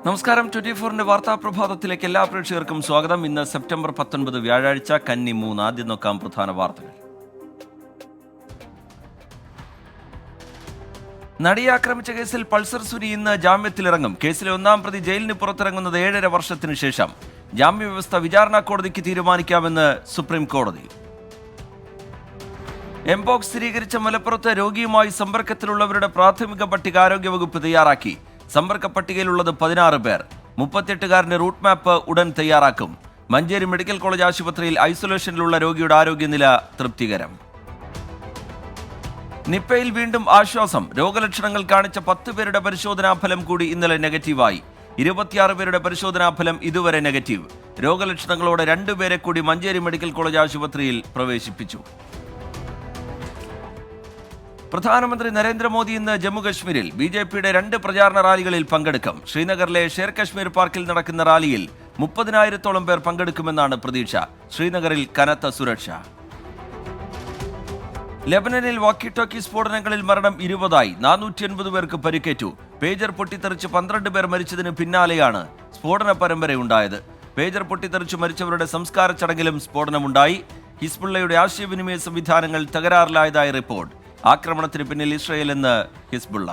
നമസ്കാരം. 24-ന്റെ വാർത്താ പ്രഭാതത്തിലേക്ക് എല്ലാ പ്രേക്ഷകർക്കും സ്വാഗതം. ഇന്ന് സെപ്റ്റംബർ 19 വ്യാഴാഴ്ച, കന്നി 3. ആദ്യം നോക്കാം പ്രധാന വാർത്തകൾ. നടിയെ ആക്രമിച്ച കേസിൽ പൾസർ സുനി ഇന്ന് ജാമ്യത്തിലിറങ്ങും. കേസിലെ ഒന്നാം പ്രതി ജയിലിന് പുറത്തിറങ്ങുന്നത് 7.5 വർഷത്തിനു ശേഷം. ജാമ്യവ്യവസ്ഥ വിചാരണ കോടതിക്ക് തീരുമാനിക്കാമെന്ന് സുപ്രീം കോടതി. എംപോക്സ് സ്ഥിരീകരിച്ച മലപ്പുറത്ത് രോഗിയുമായി സമ്പർക്കത്തിലുള്ളവരുടെ പ്രാഥമിക പട്ടിക ആരോഗ്യവകുപ്പ് തയ്യാറാക്കി. സമ്പർക്ക പട്ടികയിലുള്ളത് 16 പേർ. 38-കാരന്റെ റൂട്ട് മാപ്പ് ഉടൻ തയ്യാറാക്കും. മഞ്ചേരി മെഡിക്കൽ കോളേജ് ആശുപത്രിയിൽ ഐസൊലേഷനിലുള്ള രോഗിയുടെ ആരോഗ്യനില തൃപ്തികരം. നിപ്പയിൽ വീണ്ടും ആശ്വാസം. രോഗലക്ഷണങ്ങൾ കാണിച്ച 10 പേരുടെ പരിശോധനാ ഫലം കൂടി ഇന്നലെ നെഗറ്റീവായി. 26 പേരുടെ പരിശോധനാ ഫലം ഇതുവരെ നെഗറ്റീവ്. രോഗലക്ഷണങ്ങളോടെ 2 പേരെ കൂടി മഞ്ചേരി മെഡിക്കൽ കോളേജ് ആശുപത്രിയിൽ പ്രവേശിപ്പിച്ചു. പ്രധാനമന്ത്രി നരേന്ദ്രമോദി ഇന്ന് ജമ്മുകശ്മീരിൽ BJPയുടെ 2 പ്രചാരണ റാലികളിൽ പങ്കെടുക്കും. ശ്രീനഗറിലെ ഷേർ കശ്മീർ പാർക്കിൽ നടക്കുന്ന റാലിയിൽ 30,000-ഓളം പേർ പങ്കെടുക്കുമെന്നാണ് പ്രതീക്ഷ. ശ്രീനഗറിൽ കനത്ത സുരക്ഷ. ലെബനനിൽ വാക്കി ടോക്കി സ്ഫോടനങ്ങളിൽ മരണം 20ആയി. 480 പേർക്ക് പരിക്കേറ്റു. പേജർ പൊട്ടിത്തെറിച്ച് 12 പേർ മരിച്ചതിന് പിന്നാലെയാണ് സ്ഫോടന പരമ്പരയുണ്ടായത്. പേജർ പൊട്ടിത്തെറിച്ച് മരിച്ചവരുടെ സംസ്കാര ചടങ്ങിലും സ്ഫോടനമുണ്ടായി. ഹിസ്ബുള്ളയുടെ ആശയവിനിമയ സംവിധാനങ്ങൾ തകരാറിലായതായി റിപ്പോർട്ട്. ആക്രമണത്തിന് പിന്നിൽ ഇസ്രയേൽ എന്ന് ഹിസ്ബുള്ള.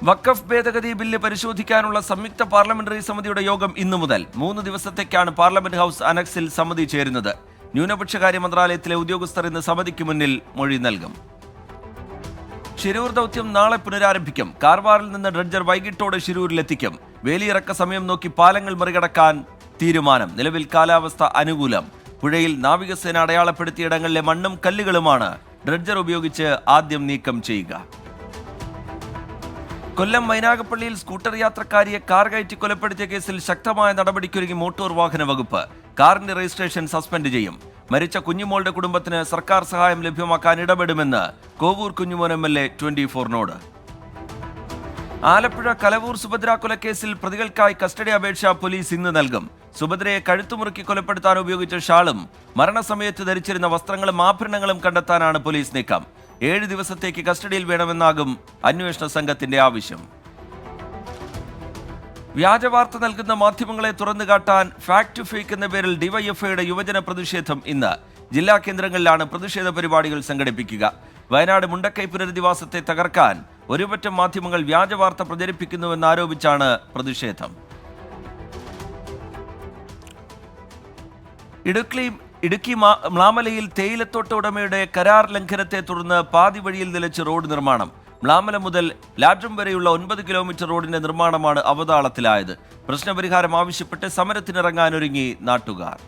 വഖഫ് ഭേദഗതി ബില്ല് പരിശോധിക്കാനുള്ള സംയുക്ത പാർലമെന്ററി സമിതിയുടെ യോഗം ഇന്നു മുതൽ 3 ദിവസത്തേക്കാണ് പാർലമെന്റ് ഹൌസ് അനക്സിൽ സമിതി ചേരുന്നത്. ന്യൂനപക്ഷകാര്യ മന്ത്രാലയത്തിലെ ഉദ്യോഗസ്ഥർ ഇന്ന് സമിതിക്ക് മുന്നിൽ മൊഴി നൽകും. ഷിരൂർ ദൗത്യം നാളെ പുനരാരംഭിക്കും. കാർവാറിൽ നിന്ന് ഡ്രഡ്ജർ വൈകിട്ടോടെ ഷിരൂരിലെത്തിക്കും. വേലിയിറക്ക സമയം നോക്കി പാലങ്ങൾ മറികടക്കാൻ തീരുമാനം. നിലവിൽ കാലാവസ്ഥ അനുകൂലം. പുഴയിൽ നാവികസേന അടയാളപ്പെടുത്തിയ ഇടങ്ങളിലെ മണ്ണും കല്ലുകളുമാണ് ഡ്രഡ്ജർ ഉപയോഗിച്ച് ആദ്യം നീക്കം ചെയ്യുക. കൊല്ലം മൈനാഗപ്പള്ളിയിൽ സ്കൂട്ടർ യാത്രക്കാരിയെ കാർ കയറ്റി കൊലപ്പെടുത്തിയ കേസിൽ ശക്തമായ നടപടിക്കൊരുങ്ങി മോട്ടോർ വാഹന വകുപ്പ്. കാറിന്റെ രജിസ്ട്രേഷൻ സസ്പെൻഡ് ചെയ്യും. മരിച്ച കുഞ്ഞുമോളുടെ കുടുംബത്തിന് സർക്കാർ സഹായം ലഭ്യമാക്കാൻ ഇടപെടുമെന്ന് കോവൂർ കുഞ്ഞുമോൻ MLA 24നോട്. ആലപ്പുഴ കലവൂർ സുഭദ്ര കൊലക്കേസിൽ പ്രതികൾക്കായി കസ്റ്റഡി അപേക്ഷ പോലീസ് ഇന്ന് നൽകും. സുഭദ്രയെ കഴുത്തുമുറുക്കി കൊലപ്പെടുത്താൻ ഉപയോഗിച്ച ഷാളും മരണസമയത്ത് ധരിച്ചിരുന്ന വസ്ത്രങ്ങളും ആഭരണങ്ങളും കണ്ടെത്താനാണ് പോലീസ് നീക്കം. 7 ദിവസത്തേക്ക് കസ്റ്റഡിയിൽ വേണമെന്നാകും അന്വേഷണ സംഘത്തിന്റെ ആവശ്യം. വ്യാജവാർത്ത നൽകുന്ന മാധ്യമങ്ങളെ തുറന്നുകാട്ടാൻ ഫാക്ട് ടു ഫേക്ക് എന്ന പേരിൽ ഡിവൈഎഫ്ഐയുടെ യുവജന പ്രതിഷേധം ഇന്ന്. ജില്ലാ കേന്ദ്രങ്ങളിലാണ് പ്രതിഷേധ പരിപാടികൾ സംഘടിപ്പിക്കുക. വയനാട് മുണ്ടക്കൈ പുനരധിവാസത്തെ തകർക്കാൻ ഒരുപറ്റം മാധ്യമങ്ങൾ വ്യാജവാർത്ത പ്രചരിപ്പിക്കുന്നുവെന്നാരോപിച്ചാണ് പ്രതിഷേധം. ഇടുക്കി മ്ലാമലയിൽ തേയിലത്തോട്ട ഉടമയുടെ കരാർ ലംഘനത്തെ തുടർന്ന് പാതി വഴിയിൽ നിലച്ച് റോഡ് നിർമ്മാണം. മ്ലാമല മുതൽ ലാഡ്രം വരെയുള്ള 9 കിലോമീറ്റർ റോഡിന്റെ നിർമ്മാണമാണ് അവതാളത്തിലായത്. പ്രശ്നപരിഹാരം ആവശ്യപ്പെട്ട് സമരത്തിനിറങ്ങാനൊരുങ്ങി നാട്ടുകാർ.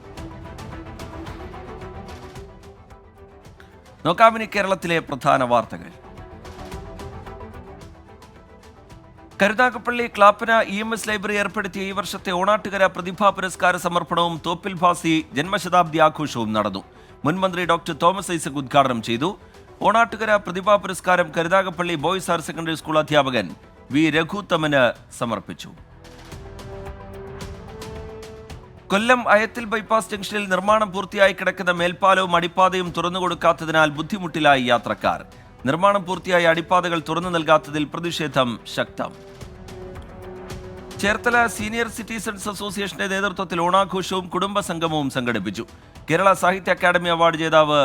നോക്കാമിനി കേരളത്തിലെ പ്രധാന വാർത്തകൾ. കരുനാഗപ്പള്ളി ക്ലാപ്പന EMS ലൈബ്രറി ഏർപ്പെടുത്തിയ ഈ വർഷത്തെ ഓണാട്ടുകര പ്രതിഭാ പുരസ്കാര സമർപ്പണവും തോപ്പിൽ ഭാസി ജന്മശതാബ്ദി ആഘോഷവും നടന്നു. മുൻമന്ത്രി ഡോക്ടർ തോമസ് ഐസക് ഉദ്ഘാടനം ചെയ്തു. ഓണാട്ടുകര പ്രതിഭാ പുരസ്കാരം Karunagappally boys higher secondary school അധ്യാപകൻ വി രഘുത്തമന് സമർപ്പിച്ചു. കൊല്ലം അയത്തിൽ ബൈപ്പാസ് ജംഗ്ഷനിൽ നിർമ്മാണം പൂർത്തിയായി കിടക്കുന്ന മേൽപ്പാലവും അടിപ്പാതയും തുറന്നുകൊടുക്കാത്തതിനാൽ ബുദ്ധിമുട്ടിലായി യാത്രക്കാർ. നിർമ്മാണം പൂർത്തിയായ അടിപ്പാതകൾ തുറന്നു നൽകാത്തതിൽ പ്രതിഷേധം ശക്തം. ചേർത്തല സീനിയർ സിറ്റിസൺസ് അസോസിയേഷന്റെ നേതൃത്വത്തിൽ ഓണാഘോഷവും കുടുംബസംഗമവും സംഘടിപ്പിച്ചു. കേരള സാഹിത്യ അക്കാദമി അവാർഡ് ജേതാവ്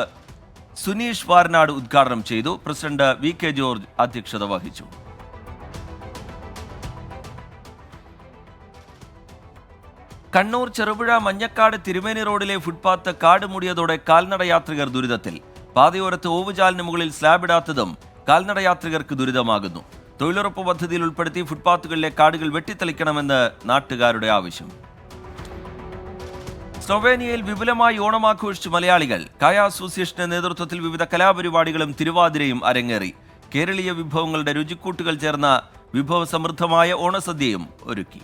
സുനീഷ് വാരനാട് ഉദ്ഘാടനം ചെയ്തു. പ്രസിഡന്റ് VK ജോർജ് അധ്യക്ഷത വഹിച്ചു. കണ്ണൂർ ചെറുപുഴ മഞ്ഞക്കാട് തിരുമേനി റോഡിലെ ഫുട്പാത്ത് കാട് മൂടിയതോടെ കാൽനട യാത്രികർ ദുരിതത്തിൽ. പാതയോരത്ത് ഓവുചാലിന് മുകളിൽ സ്ലാബിടാത്തതും കാൽനട യാത്രികർക്ക് ദുരിതമാകുന്നു. തൊഴിലുറപ്പ് പദ്ധതിയിൽ ഉൾപ്പെടുത്തി ഫുട്പാത്തുകളിലെ കാടുകൾ വെട്ടിത്തെളിക്കണമെന്ന് നാട്ടുകാരുടെ ആവശ്യം. സ്ലൊവേനിയയിൽ വിപുലമായി ഓണമാഘോഷിച്ചു മലയാളികൾ. കായ അസോസിയേഷന്റെ നേതൃത്വത്തിൽ വിവിധ കലാപരിപാടികളും തിരുവാതിരയും അരങ്ങേറി. കേരളീയ വിഭവങ്ങളുടെ രുചിക്കൂട്ടുകൾ ചേർന്ന വിഭവസമൃദ്ധമായ ഓണസദ്യയും ഒരുക്കി.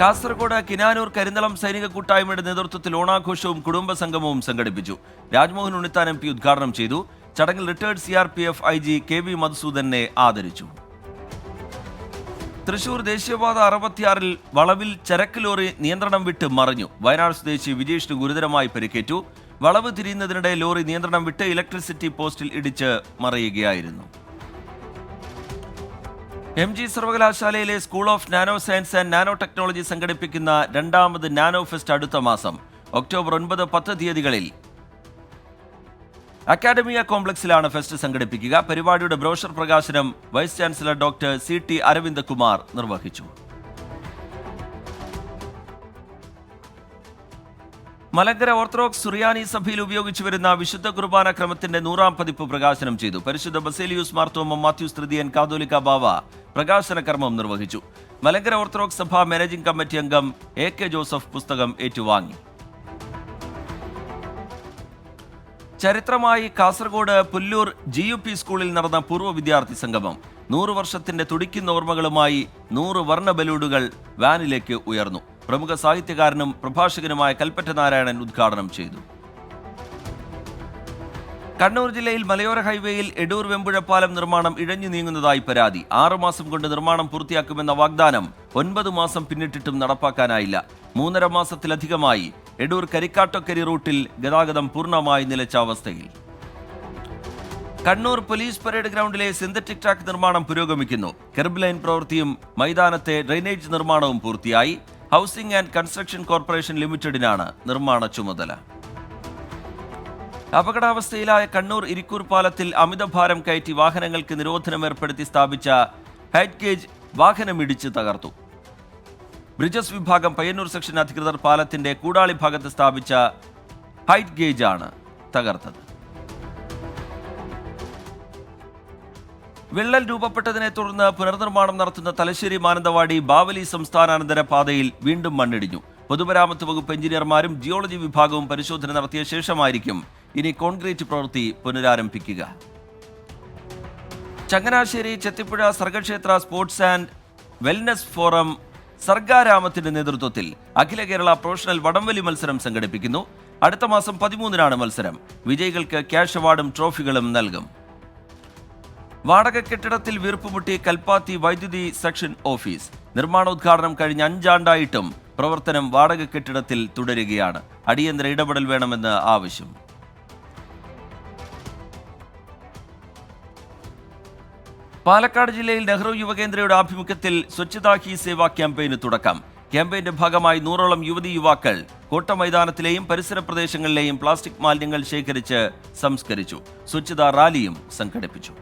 കാസർഗോഡ് കിനാനൂർ കരിന്തളം സൈനിക കൂട്ടായ്മയുടെ നേതൃത്വത്തിൽ ഓണാഘോഷവും കുടുംബസംഗമവും സംഘടിപ്പിച്ചു. രാജ്മോഹൻ ഉണ്ണിത്താൻ MP ഉദ്ഘാടനം ചെയ്തു. ചടങ്ങിൽ റിട്ടയർഡ് CRPF IG KV മധുസൂദനെ ആദരിച്ചു. തൃശൂർ ദേശീയപാത 66-ൽ വളവിൽ ചരക്ക് ലോറി നിയന്ത്രണം വിട്ട് മറിഞ്ഞു. വയനാട് സ്വദേശി വിജേഷിന് ഗുരുതരമായി പരിക്കേറ്റു. വളവ് തിരിയുന്നതിനിടെ ലോറി നിയന്ത്രണം വിട്ട് ഇലക്ട്രിസിറ്റി പോസ്റ്റിൽ ഇടിച്ച് മറിയുകയായിരുന്നു. MG സർവകലാശാലയിലെ school of nano science and nano technology സംഘടിപ്പിക്കുന്ന രണ്ടാമത് നാനോ ഫെസ്റ്റ് അടുത്ത മാസം ഒക്ടോബർ 9-10 തീയതികളിൽ അക്കാഡമിയ കോംപ്ലക്സിലാണ് ഫെസ്റ്റ് സംഘടിപ്പിക്കുക. പരിപാടിയുടെ ബ്രോഷർ പ്രകാശനം vice chancellor doctor CT Aravindakumar നിർവഹിച്ചു. മലങ്കര ഓർത്തഡോക്സ് സുറിയാനി സഭയിൽ ഉപയോഗിച്ചു വരുന്ന വിശുദ്ധ കുർബാന ക്രമത്തിന്റെ 100ാം പതിപ്പ് പ്രകാശനം ചെയ്തു. പരിശുദ്ധ ബസേലിയൂസ് മാർത്തോമ മാത്യൂസ് തൃതീയൻ കാതോലിക്ക ബാവ പ്രകാശന കർമ്മം നിർവഹിച്ചു. മലങ്കര ഓർത്തഡോക്സ് സഭ മാനേജിംഗ് കമ്മിറ്റി അംഗം AK ജോസഫ് പുസ്തകം ഏറ്റുവാങ്ങി. ചരിത്രമായി കാസർഗോഡ് പുല്ലൂർ GUP സ്കൂളിൽ നടന്ന പൂർവ്വ വിദ്യാർത്ഥി സംഗമം. 100 വർഷത്തിന്റെ തുടിക്കുന്ന ഓർമ്മകളുമായി 100 വർണ്ണ ബലൂണുകൾ വാനിലേക്ക് ഉയർന്നു. പ്രമുഖ സാഹിത്യകാരനും പ്രഭാഷകനുമായ കൽപ്പറ്റ നാരായണൻ ഉദ്ഘാടനം ചെയ്തു. കണ്ണൂർ ജില്ലയിൽ മലയോര ഹൈവേയിൽ എടൂർ വെമ്പുഴ പാലം നിർമ്മാണം ഇഴഞ്ഞു നീങ്ങുന്നതായി പരാതി. 6 മാസം കൊണ്ട് നിർമ്മാണം പൂർത്തിയാക്കുമെന്ന വാഗ്ദാനം 9 മാസം പിന്നിട്ടിട്ടും നടപ്പാക്കാനായില്ല. 3.5 മാസത്തിലധികമായി എടൂർ കരിക്കാട്ടൊക്കരി റൂട്ടിൽ ഗതാഗതം പൂർണ്ണമായി നിലച്ച അവസ്ഥയിൽ. കണ്ണൂർ പോലീസ് പരേഡ് ഗ്രൗണ്ടിലെ സിന്തറ്റിക് ട്രാക്ക് നിർമ്മാണം പുരോഗമിക്കുന്നു. കെർബ് ലൈൻ പ്രവൃത്തിയും മൈതാനത്തെ ഡ്രെയിനേജ് നിർമ്മാണവും പൂർത്തിയായി. ഹൗസിംഗ് ആൻഡ് കൺസ്ട്രക്ഷൻ കോർപ്പറേഷൻ ലിമിറ്റഡിനാണ് നിർമ്മാണ ചുമതല. അപകടാവസ്ഥയിലായ കണ്ണൂർ ഇരിക്കൂർ പാലത്തിൽ അമിതഭാരം കയറ്റി വാഹനങ്ങൾക്ക് നിരോധനം ഏർപ്പെടുത്തി സ്ഥാപിച്ച ഹൈറ്റ് ഗേജ് വാഹനമിടിച്ച് തകർത്തു. ബ്രിഡ്ജസ് വിഭാഗം പയ്യന്നൂർ സെക്ഷൻ അധികൃതർ പാലത്തിന്റെ കൂടാളി ഭാഗത്ത് സ്ഥാപിച്ച ഹൈറ്റ് ഗേജ് ആണ് തകർത്തത്. വിള്ളൽ രൂപപ്പെട്ടതിനെ തുടർന്ന് പുനർനിർമ്മാണം നടത്തുന്ന തലശ്ശേരി മാനന്തവാടി ബാവലി സംസ്ഥാനാനന്തര പാതയിൽ വീണ്ടും മണ്ണിടിഞ്ഞു. പൊതുമരാമത്ത് വകുപ്പ് എഞ്ചിനീയർമാരും ജിയോളജി വിഭാഗവും പരിശോധന നടത്തിയ ശേഷമായിരിക്കും ഇനി കോൺക്രീറ്റ് പ്രവൃത്തി പുനരാരംഭിക്കുക. Changanassery Chethipuzha Sargakshetra sports and wellness forum സർഗാരാമത്തിന്റെ നേതൃത്വത്തിൽ അഖില കേരള പ്രൊഫഷണൽ വടംവലി മത്സരം സംഘടിപ്പിക്കുന്നു. അടുത്ത മാസം 13-നാണ് മത്സരം. വിജയികൾക്ക് ക്യാഷ് അവാർഡും ട്രോഫികളും നൽകും. വാടക കെട്ടിടത്തിൽ വീർപ്പുമുട്ടി കൽപ്പാത്തി വൈദ്യുതി സെക്ഷൻ ഓഫീസ്. നിർമ്മാണോദ്ഘാടനം കഴിഞ്ഞ 5 ആണ്ടായിട്ടും പ്രവർത്തനം വാടക കെട്ടിടത്തിൽ തുടരുകയാണ്. അടിയന്തര ഇടപെടൽ വേണമെന്ന് ആവശ്യം. പാലക്കാട് ജില്ലയിൽ നെഹ്റു യുവകേന്ദ്രയുടെ ആഭിമുഖ്യത്തിൽ സ്വച്ഛതാ ഹി സേവ ക്യാമ്പയിന് തുടക്കം. ക്യാമ്പയിന്റെ ഭാഗമായി 100ഓളം യുവതി യുവാക്കൾ കോട്ടമൈതാനത്തിലെയും പരിസര പ്രദേശങ്ങളിലെയും പ്ലാസ്റ്റിക് മാലിന്യങ്ങൾ ശേഖരിച്ച് സംസ്കരിച്ചു. സ്വച്ഛതാ റാലിയും സംഘടിപ്പിച്ചു.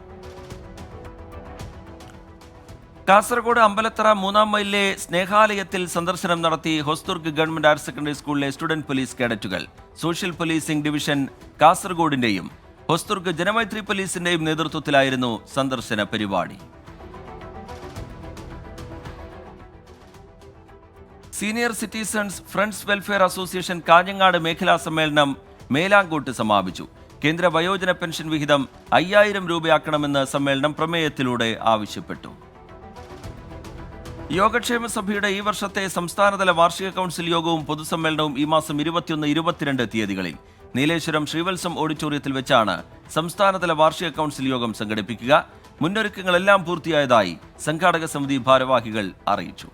കാസർഗോഡ് അമ്പലത്തറ 3-ാം മൈലിലെ സ്നേഹാലയത്തിൽ സന്ദർശനം നടത്തി ഹൊസ്ദുർഗ് ഗവൺമെന്റ് ഹയർ സെക്കൻഡറി സ്കൂളിലെ സ്റ്റുഡന്റ് പോലീസ് കേഡറ്റുകൾ. സോഷ്യൽ പോലീസിംഗ് ഡിവിഷൻ കാസർഗോഡിന്റെയും ഹൊസ്ദുർഗ് ജനമൈത്രി പോലീസിന്റെയും നേതൃത്വത്തിലായിരുന്നു സന്ദർശന പരിപാടി. Senior citizens friends welfare association Kanhangad മേഖലാ സമ്മേളനം മേലാങ്കോട്ട് സമാപിച്ചു. കേന്ദ്ര വയോജന പെൻഷൻ വിഹിതം 5000 രൂപയാക്കണമെന്ന് സമ്മേളനം പ്രമേയത്തിലൂടെ ആവശ്യപ്പെട്ടു. യോഗക്ഷേമ സഭയുടെ ഈ വർഷത്തെ സംസ്ഥാനതല വാർഷിക കൗൺസിൽ യോഗവും പൊതുസമ്മേളനവും ഈ മാസം 21-22 തീയതികളിൽ നീലേശ്വരം ശ്രീവത്സം ഓഡിറ്റോറിയത്തിൽ വെച്ചാണ് സംസ്ഥാനതല വാർഷിക കൗൺസിൽ യോഗം സംഘടിപ്പിക്കുക. മുന്നൊരുക്കങ്ങളെല്ലാം പൂർത്തിയായതായി സംഘാടക സമിതി ഭാരവാഹികൾ അറിയിച്ചു.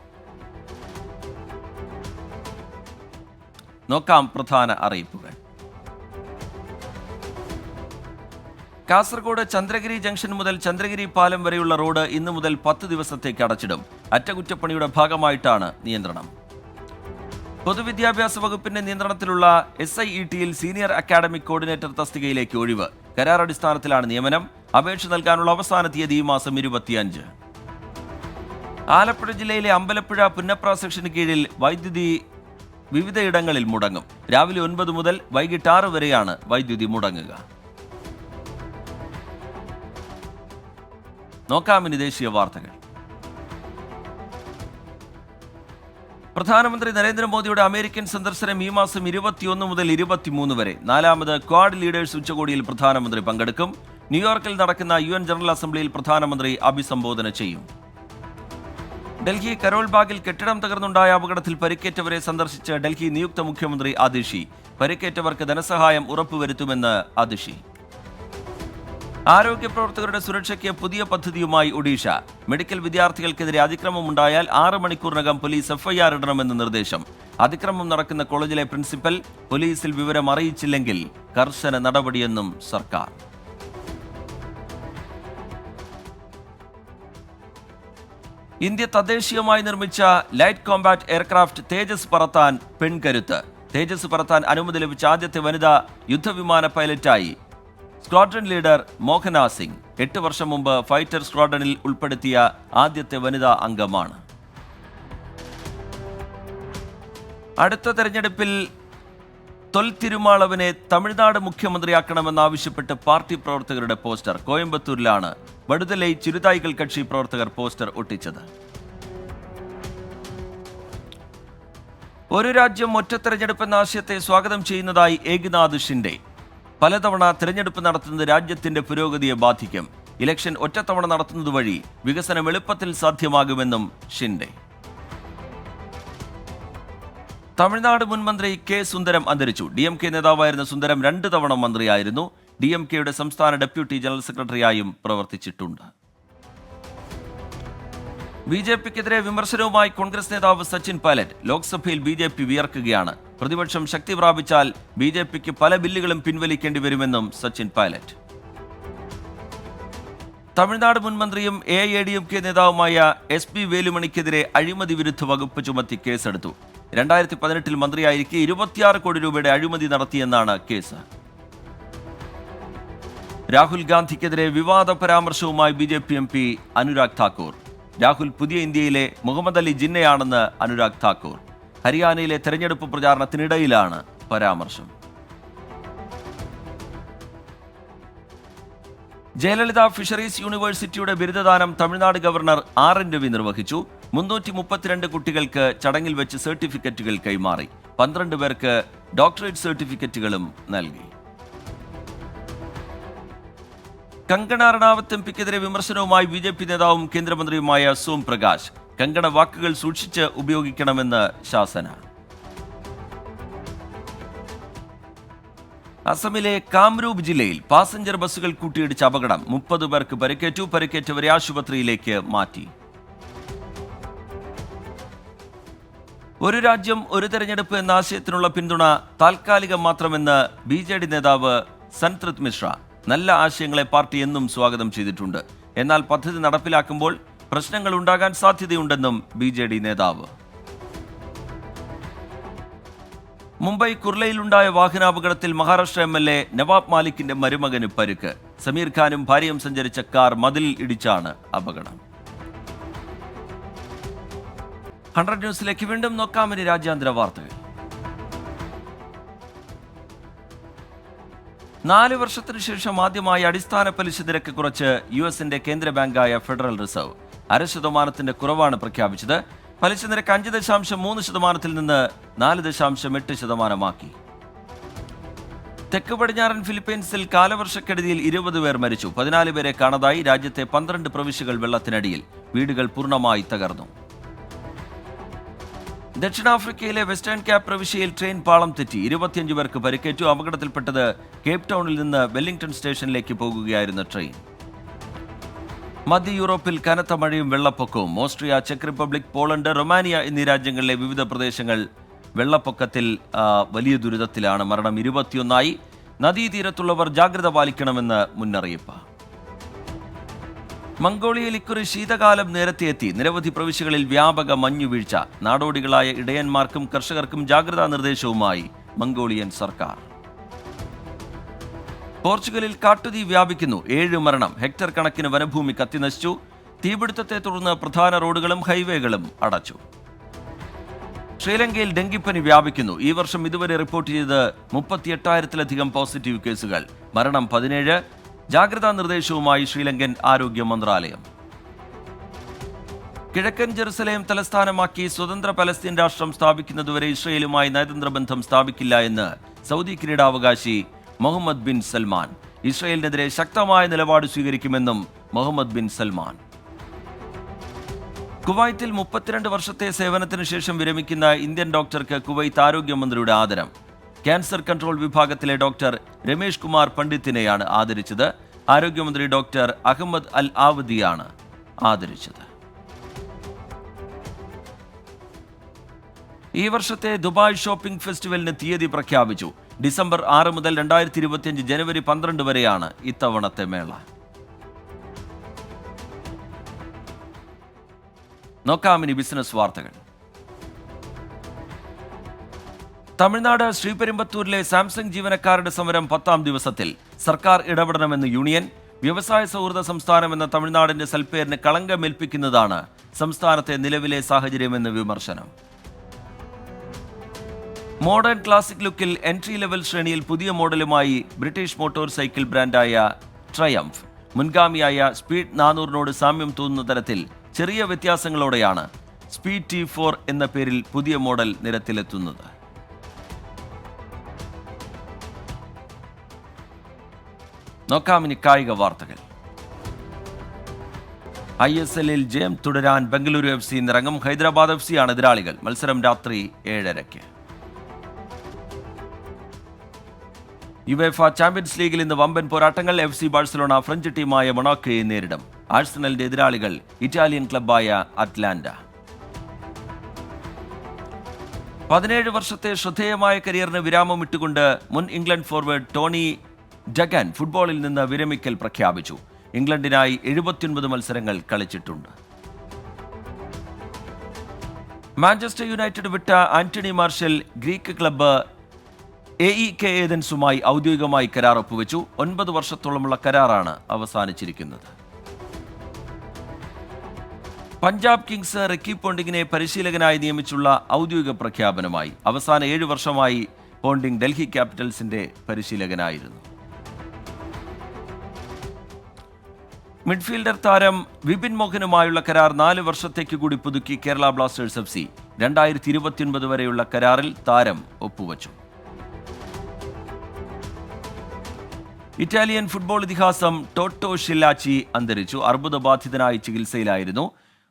നോക്കാം പ്രധാന അറിയിപ്പുകൾ. കാസർഗോഡ് ചന്ദ്രഗിരി ജംഗ്ഷൻ മുതൽ ചന്ദ്രഗിരി പാലം വരെയുള്ള റോഡ് ഇന്നു മുതൽ 10 ദിവസത്തേക്ക് അടച്ചിടും. അറ്റകുറ്റപ്പണിയുടെ ഭാഗമായിട്ടാണ് നിയന്ത്രണം. പൊതുവിദ്യാഭ്യാസ വകുപ്പിന്റെ നിയന്ത്രണത്തിലുള്ള SIETയിൽ സീനിയർ അക്കാഡമിക് കോർഡിനേറ്റർ തസ്തികയിലേക്ക് ഒഴിവ്. കരാർ അടിസ്ഥാനത്തിലാണ് നിയമനം. അപേക്ഷ നൽകാനുള്ള അവസാന തീയതി ഈ മാസം 25. ആലപ്പുഴ ജില്ലയിലെ അമ്പലപ്പുഴ പുന്നപ്ര സെക്ഷന് കീഴിൽ വൈദ്യുതി വിവിധയിടങ്ങളിൽ മുടങ്ങും. രാവിലെ 9 മുതൽ വൈകിട്ട് 6 വരെയാണ് വൈദ്യുതി മുടങ്ങുക. നോക്കാമിനി ദേശീയ വാർത്തകൾ. പ്രധാനമന്ത്രി നരേന്ദ്രമോദിയുടെ അമേരിക്കൻ സന്ദർശനം ഈ മാസം 21 മുതൽ 23 വരെ. 4ാമത് ക്വാഡ് ലീഡേഴ്സ് ഉച്ചകോടിയിൽ പ്രധാനമന്ത്രി പങ്കെടുക്കും. ന്യൂയോർക്കിൽ നടക്കുന്ന UN ജനറൽ അസംബ്ലിയിൽ പ്രധാനമന്ത്രി അഭിസംബോധന ചെയ്യും. ഡൽഹി കരോൾബാഗിൽ കെട്ടിടം തകർന്നുണ്ടായ അപകടത്തിൽ പരിക്കേറ്റവരെ സന്ദർശിച്ച് ഡൽഹി നിയുക്ത മുഖ്യമന്ത്രി അതിഷി. പരിക്കേറ്റവർക്ക് ധനസഹായം ഉറപ്പുവരുത്തുമെന്ന് അതിഷി. ആരോഗ്യ പ്രവർത്തകരുടെ സുരക്ഷയ്ക്ക് പുതിയ പദ്ധതിയുമായി ഒഡീഷ. മെഡിക്കൽ വിദ്യാർത്ഥികൾക്കെതിരെ അതിക്രമമുണ്ടായാൽ 6 മണിക്കൂറിനകം പോലീസ് FIR ഇടണമെന്ന് നിർദ്ദേശം. അതിക്രമം നടക്കുന്ന കോളേജിലെ പ്രിൻസിപ്പൽ പോലീസിൽ വിവരം അറിയിച്ചില്ലെങ്കിൽ കർശന നടപടിയെന്നും സർക്കാർ. ഇന്ത്യ തദ്ദേശീയമായി നിർമ്മിച്ച ലൈറ്റ് കോമ്പാറ്റ് എയർക്രാഫ്റ്റ് തേജസ് പറത്താൻ പെൺകരുത്ത്. തേജസ് പറത്താൻ അനുമതി ലഭിച്ച ആദ്യത്തെ വനിതാ യുദ്ധവിമാന പൈലറ്റായി സ്ക്വാഡ്രൺ ലീഡർ മോഹന സിംഗ്. 8 വർഷം മുമ്പ് ഫൈറ്റർ സ്ക്വാഡ്രണിൽ ഉൾപ്പെടുത്തിയ ആദ്യത്തെ വനിതാ അംഗമാണ്. അടുത്ത തെരഞ്ഞെടുപ്പിൽ തൊൽ തിരുമാളവനെ തമിഴ്നാട് മുഖ്യമന്ത്രിയാക്കണമെന്നാവശ്യപ്പെട്ട് പാർട്ടി പ്രവർത്തകരുടെ പോസ്റ്റർ. കോയമ്പത്തൂരിലാണ് വടുതലൈ ചിരുതായികൾ കക്ഷി പ്രവർത്തകർ പോസ്റ്റർ ഒട്ടിച്ചത്. ഒരു രാജ്യം ഒറ്റ തെരഞ്ഞെടുപ്പ് എന്ന ആശയത്തെ സ്വാഗതം ചെയ്യുന്നതായി ഏകനാഥ് ഷിൻഡെ. പലതവണ തെരഞ്ഞെടുപ്പ് നടത്തുന്നത് രാജ്യത്തിന്റെ പുരോഗതിയെ ബാധിക്കും. ഇലക്ഷൻ ഒറ്റത്തവണ നടത്തുന്നത് വഴി വികസനം എളുപ്പത്തിൽ സാധ്യമാകുമെന്നും ഷിൻഡെ. തമിഴ്നാട് മുൻ മന്ത്രി കെ സുന്ദരം അന്തരിച്ചു. DMK നേതാവായിരുന്ന സുന്ദരം 2 തവണ മന്ത്രിയായിരുന്നു. DMKയുടെ സംസ്ഥാന ഡെപ്യൂട്ടി ജനറൽ സെക്രട്ടറിയായും പ്രവർത്തിച്ചിട്ടുണ്ട്. BJPക്കെതിരെ വിമർശനവുമായി കോൺഗ്രസ് നേതാവ് സച്ചിൻ പൈലറ്റ്. ലോക്സഭയിൽ BJP വിയർക്കുകയാണ്. പ്രതിപക്ഷം ശക്തി പ്രാപിച്ചാൽ BJPക്ക് പല ബില്ലുകളും പിൻവലിക്കേണ്ടി വരുമെന്നും സച്ചിൻ പൈലറ്റ്. തമിഴ്നാട് മുൻ മന്ത്രിയും AIADMK നേതാവുമായ SP വേലുമണിക്കെതിരെ അഴിമതി വിരുദ്ധ വകുപ്പ് ചുമത്തി കേസെടുത്തു. 2018 മന്ത്രിയായിരിക്കെ 26 കോടി രൂപയുടെ അഴിമതി നടത്തിയെന്നാണ് കേസ്. രാഹുൽ ഗാന്ധിക്കെതിരെ വിവാദ പരാമർശവുമായി BJP MP അനുരാഗ് താക്കൂർ. രാഹുൽ പുതിയ ഇന്ത്യയിലെ മുഹമ്മദ് അലി ജിന്നയാണെന്ന് അനുരാഗ് താക്കൂർ. ഹരിയാനയിലെ തെരഞ്ഞെടുപ്പ് പ്രചാരണത്തിനിടയിലാണ് പരാമർശം. ജയലളിത ഫിഷറീസ് യൂണിവേഴ്സിറ്റിയുടെ ബിരുദദാനം തമിഴ്നാട് ഗവർണർ RN രവി നിർവഹിച്ചു. 332 കുട്ടികൾക്ക് ചടങ്ങിൽ വെച്ച് സർട്ടിഫിക്കറ്റുകൾ കൈമാറി. 12 പേർക്ക് ഡോക്ടറേറ്റ് സർട്ടിഫിക്കറ്റുകളും നൽകി. കങ്കണ റണാവത്ത് MPക്കെതിരെ വിമർശനവുമായി BJP നേതാവും കേന്ദ്രമന്ത്രിയുമായ സോം പ്രകാശ്. കങ്കണ വാക്കുകൾ സൂക്ഷിച്ച് ഉപയോഗിക്കണമെന്ന് ശാസന. അസമിലെ കാംരൂപ് ജില്ലയിൽ പാസഞ്ചർ ബസ്സുകൾ കൂട്ടിയിടിച്ച അപകടം. 30 പേർക്ക് പരിക്കേറ്റു. പരിക്കേറ്റവരെ ആശുപത്രിയിലേക്ക് മാറ്റി. ഒരു രാജ്യം ഒരു തെരഞ്ഞെടുപ്പ് എന്ന ആശയത്തിനുള്ള പിന്തുണ താൽക്കാലികം മാത്രമെന്ന് BJD നേതാവ് സൻതൃത് മിശ്ര. നല്ല ആശയങ്ങളെ പാർട്ടി എന്നും സ്വാഗതം ചെയ്തിട്ടുണ്ട്. എന്നാൽ പദ്ധതി നടപ്പിലാക്കുമ്പോൾ പ്രശ്നങ്ങൾ ഉണ്ടാകാൻ സാധ്യതയുണ്ടെന്നും BJD നേതാവ്. മുംബൈ കുർലയിലുണ്ടായ വാഹനാപകടത്തിൽ മഹാരാഷ്ട്ര MLA നവാബ് മാലിക്കിന്റെ മരുമകന് പരിക്ക്. സമീർ ഖാനും ഭാര്യയും സഞ്ചരിച്ച കാർ മതിലിൽ ഇടിച്ചാണ് അപകടം. 100 ന്യൂസിലേക്ക് വീണ്ടും നോക്കാം. ഇനി രാജ്യാന്തര വാർത്തകൾ. 4 വർഷത്തിനു ശേഷം ആദ്യമായി അടിസ്ഥാന പലിശ നിരക്ക് കുറച്ച് US കേന്ദ്ര ബാങ്കായ ഫെഡറൽ റിസർവ്. 0.5% കുറവാണ് പ്രഖ്യാപിച്ചത്. പലിശ നിരക്ക് 5.3% നിന്ന് 4.8%. തെക്ക് പടിഞ്ഞാറൻ ഫിലിപ്പീൻസിൽ കാലവർഷക്കെടുതിയിൽ 20 പേർ മരിച്ചു. 14 പേരെ കാണാതായി. രാജ്യത്തെ 12 പ്രവിശ്യകൾ വെള്ളത്തിനടിയിൽ. വീടുകൾ പൂർണ്ണമായി തകർന്നു. ദക്ഷിണാഫ്രിക്കയിലെ വെസ്റ്റേൺ ക്യാപ്പ് പ്രവിശ്യയിൽ ട്രെയിൻ പാളം തെറ്റി. 25 പേർക്ക് പരിക്കേറ്റു. അപകടത്തിൽപ്പെട്ടത് കേപ്പ് ടൗണിൽ നിന്ന് വെല്ലിംഗ്ടൺ സ്റ്റേഷനിലേക്ക് പോകുകയായിരുന്ന ട്രെയിൻ. മധ്യ യൂറോപ്പിൽ കനത്ത മഴയും വെള്ളപ്പൊക്കവും. Austria, check republic, Poland, Romania എന്നീ രാജ്യങ്ങളിലെ വിവിധ പ്രദേശങ്ങൾ വെള്ളപ്പൊക്കത്തിൽ വലിയ ദുരിതത്തിലാണ്. മരണം 21. നദീതീരത്തുള്ളവർ ജാഗ്രത പാലിക്കണമെന്ന് മുന്നറിയിപ്പ്. മംഗോളിയയിൽ ഇക്കുറി ശീതകാലം നേരത്തെ എത്തി. നിരവധി പ്രവിശ്യകളിൽ വ്യാപക മഞ്ഞുവീഴ്ച. നാടോടികളായ ഇടയന്മാർക്കും കർഷകർക്കും ജാഗ്രതാ നിർദ്ദേശവുമായി മംഗോളിയൻ സർക്കാർ. പോർച്ചുഗലിൽ കാട്ടുതീ വ്യാപിക്കുന്നു. 7 മരണം. ഹെക്ടർ കണക്കിന് വനഭൂമി കത്തിനശിച്ചു. തീപിടുത്തത്തെ തുടർന്ന് പ്രധാന റോഡുകളും ഹൈവേകളും അടച്ചു. ശ്രീലങ്കയിൽ ഡെങ്കിപ്പനി വ്യാപിക്കുന്നു. ഈ വർഷം ഇതുവരെ റിപ്പോർട്ട് ചെയ്തത് 38,000-ലധികം പോസിറ്റീവ് കേസുകൾ. മരണം 17. ജാഗ്രതാ നിർദ്ദേശവുമായി ശ്രീലങ്കൻ ആരോഗ്യ മന്ത്രാലയം. കിഴക്കൻ ജെറുസലേം തലസ്ഥാനമാക്കി സ്വതന്ത്ര പലസ്തീൻ രാഷ്ട്രം സ്ഥാപിക്കുന്നതുവരെ ഇസ്രയേലുമായി നയതന്ത്ര ബന്ധം സ്ഥാപിക്കില്ല എന്ന് സൗദി കിരീടാവകാശി മുഹമ്മദ് ബിൻ സൽമാൻ. ഇസ്രയേലിനെതിരെ ശക്തമായ നിലപാട് സ്വീകരിക്കുമെന്നും മുഹമ്മദ് ബിൻ സൽമാൻ. കുവൈത്തിൽ 32 വർഷത്തെ സേവനത്തിന് ശേഷം വിരമിക്കുന്ന ഇന്ത്യൻ ഡോക്ടർക്ക് കുവൈത്ത് ആരോഗ്യമന്ത്രിയുടെ ആദരം. ക്യാൻസർ കൺട്രോൾ വിഭാഗത്തിലെ ഡോക്ടർ രമേഷ് കുമാർ പണ്ഡിത്തിനെയാണ് ആദരിച്ചത്. ആരോഗ്യമന്ത്രി ഡോക്ടർ അഹമ്മദ് അൽ ആവദിയാണ് ആദരിച്ചത്. ഈ വർഷത്തെ ദുബായ് ഷോപ്പിംഗ് ഫെസ്റ്റിവലിന് തീയതി പ്രഖ്യാപിച്ചു. ഡിസംബർ 6 മുതൽ 2025 ജനുവരി 12 വരെയാണ് ഇത്തവണത്തെ മേള. നോക്കാം ഇനി ബിസിനസ് വാർത്തകൾ. തമിഴ്നാട് ശ്രീപെരുമ്പത്തൂരിലെ സാംസങ് ജീവനക്കാരുടെ സമരം 10ാം ദിവസത്തിൽ. സർക്കാർ ഇടപെടണമെന്ന് യൂണിയൻ. വ്യവസായ സൗഹൃദ സംസ്ഥാനമെന്ന തമിഴ്നാടിന്റെ സൽപ്പേരിന് കളങ്കമേൽപ്പിക്കുന്നതാണ് സംസ്ഥാനത്തെ നിലവിലെ സാഹചര്യമെന്ന് വിമർശനം. മോഡേൺ ക്ലാസിക് ലുക്കിൽ എൻട്രി ലെവൽ ശ്രേണിയിൽ പുതിയ മോഡലുമായി ബ്രിട്ടീഷ് മോട്ടോർ സൈക്കിൾ ബ്രാൻഡായ ട്രയംഫ്. മുൻഗാമിയായ സ്പീഡ് 400നോട് സാമ്യം തോന്നുന്ന തരത്തിൽ ചെറിയ വ്യത്യാസങ്ങളോടെയാണ് സ്പീഡ് T4 എന്ന പേരിൽ പുതിയ മോഡൽ നിരത്തിലെത്തുന്നത്. നോക്കാം ഇനി കായിക വാർത്തകൾ. ISLൽ ജയം തുടരാൻ ബംഗളൂരു FC ഇന്നിറങ്ങും. ഹൈദരാബാദ് FC ആണ് എതിരാളികൾ. മത്സരം രാത്രി 7:30. യുവേഫ ചാമ്പ്യൻസ് ലീഗിൽ ഇന്ന് വമ്പൻ പോരാട്ടങ്ങൾ. FC ബാഴ്സലോണ ഫ്രഞ്ച് ടീമായ മൊണാക്കോയെ നേരിടും. ആഴ്സണലിന്റെ എതിരാളികൾ ഇറ്റാലിയൻ ക്ലബ്ബായ അറ്റ്ലാന്റ. 17 വർഷത്തെ ശ്രദ്ധേയമായ കരിയറിന് വിരാമം ഇട്ടുകൊണ്ട് മുൻ ഇംഗ്ലണ്ട് ഫോർവേഡ് ടോണി ഡഗൻ ഫുട്ബോളിൽ നിന്ന് വിരമിക്കൽ പ്രഖ്യാപിച്ചു. ഇംഗ്ലണ്ടിനായി 79 മത്സരങ്ങൾ കളിച്ചിട്ടുണ്ട്. മാഞ്ചസ്റ്റർ യുണൈറ്റഡ് വിട്ട Anthony Martial Greek club AEK ഏതൻസുമായി ഔദ്യോഗികമായി കരാർ ഒപ്പുവെച്ചു. 9 വർഷത്തോളമുള്ള കരാറാണ് അവസാനിച്ചിരിക്കുന്നത്. പഞ്ചാബ് കിങ്സ് റിക്കി പോണ്ടിങ്ങിനെ പരിശീലകനായി നിയമിച്ചുള്ള ഔദ്യോഗിക പ്രഖ്യാപനമായി. അവസാന 7 വർഷമായി പോണ്ടിങ് ഡൽഹി ക്യാപിറ്റൽസിന്റെ പരിശീലകനായിരുന്നു. മിഡ്ഫീൽഡർ താരം വിപിൻ മോഹനുമായുള്ള കരാർ 4 വർഷത്തേക്ക് കൂടി പുതുക്കി കേരള ബ്ലാസ്റ്റേഴ്സ് FC. 2029 വരെയുള്ള കരാറിൽ താരം ഒപ്പുവച്ചു. ഇറ്റാലിയൻ ഫുട്ബോൾ ഇതിഹാസം ടോട്ടോ ഷില്ലാച്ചി അന്തരിച്ചു. അർബുദബാധിതനായി ചികിത്സയിലായിരുന്നു.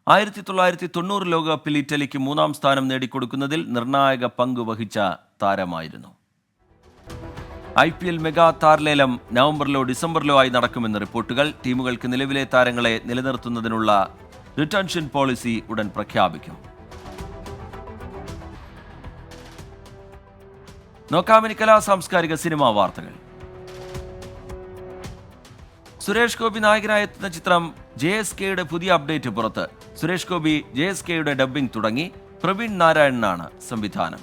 1990 ലോകകപ്പിൽ ഇറ്റലിക്ക് 3ാം സ്ഥാനം നേടിക്കൊടുക്കുന്നതിൽ നിർണായക പങ്ക് വഹിച്ച താരമായിരുന്നു. IPL മെഗാ താരലേലം നവംബറിലോ ഡിസംബറിലോ ആയി നടക്കുമെന്ന് റിപ്പോർട്ടുകൾ. ടീമുകൾക്ക് നിലവിലെ താരങ്ങളെ നിലനിർത്തുന്നതിനുള്ള റിട്ടൻഷൻ പോളിസി ഉടൻ പ്രഖ്യാപിക്കും. നോക്കാമിനി കലാ സാംസ്കാരിക സിനിമാ വാർത്തകൾ. സുരേഷ് ഗോപി നായകനായി എത്തുന്ന ചിത്രം JSKയുടെ പുതിയ അപ്ഡേറ്റ് പുറത്ത്. സുരേഷ് ഗോപി JSKയുടെ ഡബ്ബിംഗ് തുടങ്ങി. പ്രവീൺ നാരായണനാണ് സംവിധാനം.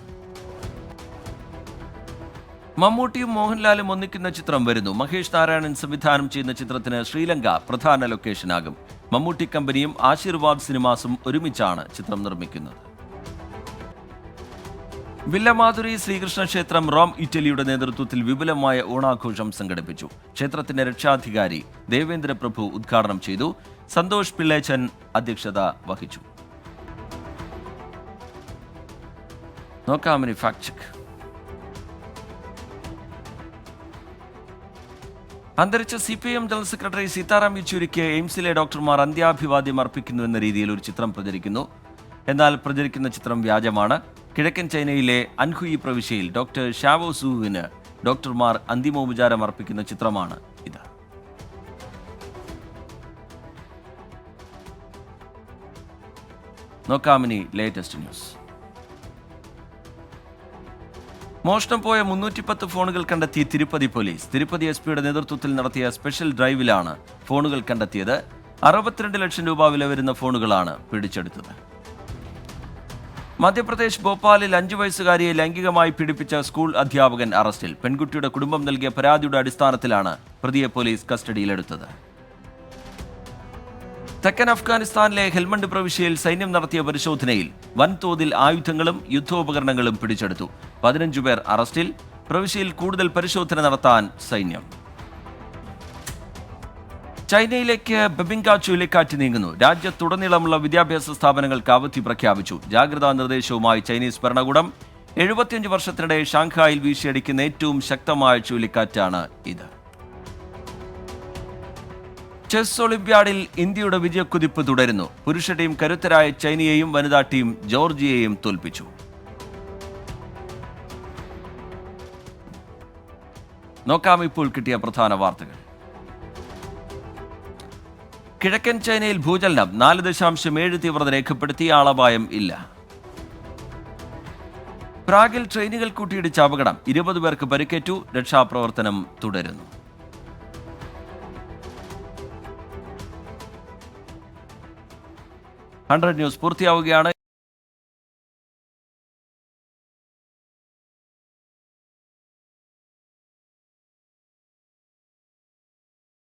മമ്മൂട്ടിയും മോഹൻലാലും ഒന്നിക്കുന്ന ചിത്രം വരുന്നു. മഹേഷ് നാരായണൻ സംവിധാനം ചെയ്യുന്ന ചിത്രത്തിന് ശ്രീലങ്ക പ്രധാന ലൊക്കേഷനാകും. മമ്മൂട്ടി കമ്പനിയും ആശീർവാദ് സിനിമാസും ഒരുമിച്ചാണ് ചിത്രം നിർമ്മിക്കുന്നത്. വില്ലമാധുരി ശ്രീകൃഷ്ണ ക്ഷേത്രം റോം ഇറ്റലിയുടെ നേതൃത്വത്തിൽ വിപുലമായ ഓണാഘോഷം സംഘടിപ്പിച്ചു. ക്ഷേത്രത്തിന്റെ രക്ഷാധികാരി ദേവേന്ദ്ര പ്രഭു ഉദ്ഘാടനം ചെയ്തു. സന്തോഷ് പിള്ളേച്ചൻ അധ്യക്ഷത വഹിച്ചു. നോക്കാമിനി ഫാക്ട് ചെക്ക്. അന്തരിച്ച CPIM ജനറൽ സെക്രട്ടറി സീതാറാം യെച്ചൂരിക്ക് എയിംസിലെ ഡോക്ടർമാർ അന്ത്യാഭിവാദ്യം അർപ്പിക്കുന്നു എന്ന രീതിയിൽ ഒരു ചിത്രം പ്രചരിക്കുന്നു. എന്നാൽ പ്രചരിക്കുന്ന ചിത്രം വ്യാജമാണ്. കിഴക്കൻ ചൈനയിലെ അൻഹുയി പ്രവിശ്യയിൽ ഡോക്ടർ ഷാവോ സൂവിന് ഡോക്ടർമാർ അന്തിമോപചാരം അർപ്പിക്കുന്ന ചിത്രമാണ് ഇത്. നോക്കാമിനി ലേറ്റസ്റ്റ് ന്യൂസ്. മോഷണം പോയ 310 ഫോണുകൾ കണ്ടെത്തി തിരുപ്പതി പോലീസ്. തിരുപ്പതി SP-യുടെ നേതൃത്വത്തിൽ നടത്തിയ സ്പെഷ്യൽ ഡ്രൈവിലാണ് ഫോണുകൾ കണ്ടെത്തിയത്. 62 ലക്ഷം രൂപ വില വരുന്ന ഫോണുകളാണ് പിടിച്ചെടുത്തത്. മധ്യപ്രദേശ് ഭോപ്പാലിൽ 5 വയസ്സുകാരിയെ ലൈംഗികമായി പീഡിപ്പിച്ച സ്കൂൾ അധ്യാപകൻ അറസ്റ്റിൽ. പെൺകുട്ടിയുടെ കുടുംബം നൽകിയ പരാതിയുടെ അടിസ്ഥാനത്തിലാണ് പ്രതിയെ പോലീസ് കസ്റ്റഡിയിലെടുത്തത്. തെക്കൻ അഫ്ഗാനിസ്ഥാനിലെ ഹെൽമണ്ട് പ്രവിശ്യയിൽ സൈന്യം നടത്തിയ പരിശോധനയിൽ വൻതോതിൽ ആയുധങ്ങളും യുദ്ധോപകരണങ്ങളും പിടിച്ചെടുത്തു. 15 പേർ അറസ്റ്റിൽ. പ്രവിശ്യയിൽ കൂടുതൽ പരിശോധന നടത്താൻ സൈന്യം. ചൈനയിലേക്ക് ബെബിങ്ക ചുഴലിക്കാറ്റ് നീങ്ങുന്നു. രാജ്യത്തുടനീളമുള്ള വിദ്യാഭ്യാസ സ്ഥാപനങ്ങൾക്ക് അവധി പ്രഖ്യാപിച്ചു. ജാഗ്രതാ നിർദ്ദേശവുമായി ചൈനീസ് ഭരണകൂടം. 75 വർഷത്തിനിടെ ഷാങ്ഹായിൽ വീശിയടിക്കുന്ന ഏറ്റവും ശക്തമായ ചുഴലിക്കാറ്റാണ് ഇത്. ചെസ് ഒളിമ്പ്യാഡിൽ ഇന്ത്യയുടെ വിജയക്കുതിപ്പ് തുടരുന്നു. പുരുഷ ടീം കരുത്തരായ ചൈനയെയും വനിതാ ടീം ജോർജിയയെയും തോൽപ്പിച്ചു. നോക്കാം ഇപ്പോൾ കിട്ടിയ പ്രധാന വാർത്തകൾ. കിഴക്കൻ ചൈനയിൽ ഭൂചലനം 4.7 തീവ്രത രേഖപ്പെടുത്തി. ആളപായം ഇല്ല. പ്രാഗിൽ ട്രെയിനുകൾ കൂട്ടിയിടിച്ച അപകടം. 20 പേർക്ക് പരിക്കേറ്റു. രക്ഷാപ്രവർത്തനം തുടരുന്നു. 100 ന്യൂസ് പൂർത്തിയാവുകയാണ്.